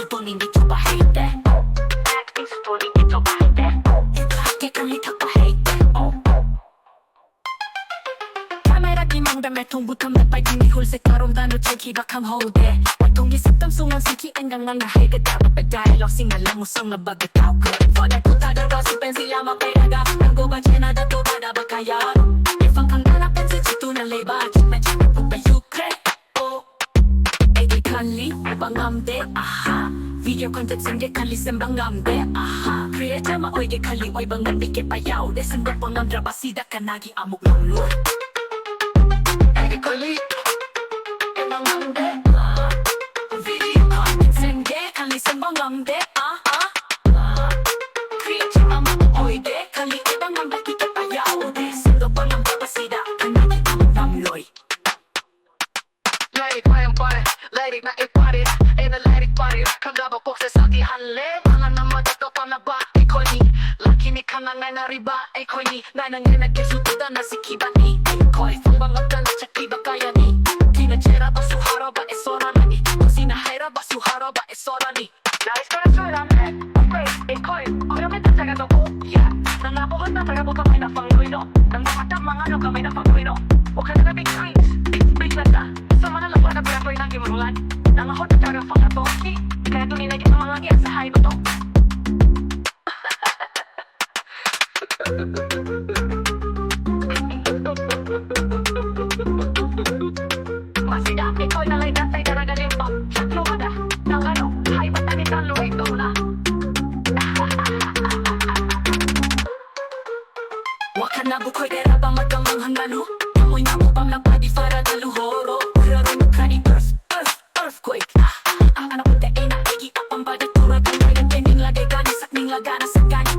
수분이 미쳐봐 헤이때 acting 수분이 미쳐봐 헤이때 이렇게 걸리다봐 헤이때 카메라 기망다 매통부터 맷발진 이홀색 가롬 단어 기각함 호우대 통기 습담 송원 시키 enggang na higit dapat dialogue singalang musang na bagatao ko for that tutada rosi pensila mapedaga nanggo ba chena da to bada ba kayadu ifang kangana pensi chitu na leba chime chime pupa yukre oh eigi kali bangamde aha video content sende kali sembangamde aha creator ma oige kali oi bangan bike payaw de sendo pangam drabasida kanagi amuk lulu eigi kali bangamde sembangamde creative ama oide kali ibang ang bakit payaw de sendo pangam drabasida kanagi amuk damloy Let it quiet party, let it not it party, and let it party. Kagaba po sa saki hanle, mga naman ito pa na ba? Ikaw ni, laki ni kanang na riba. Ikaw ni, nanangin na kisutuda na si kibani. Ikaw ay pangbangat na chakiba kayani. Tinachera ba suhara ba esora na ni? Sinahira ba suhara ba esora ni? Nais ko na sura me, wait, ikaw ay, oramit na taga ko, yeah. Nanabuhat na taga ko kamay na pangluino. Nang mamatang mga no kamay na pangluino. Huwag ka na big dreams, big na sama na lang na pera ng gimulan. Nang ako na taga pang ato, kaya tulinagin ang mga iya sa hayo to. Masida, ikaw na lang datay karagaling pa. Saklo ka na, nang ano, hay batanit ang luwag daw na. Waka na bukoy dera ba magamang hangalo. Amoy na mo pang lapadi para na luhoro. Grabe mo ka earthquake. Ang anak ko ay na igi apang bada turag. Ang may nagtending lagay gani sakning lagana sa gani.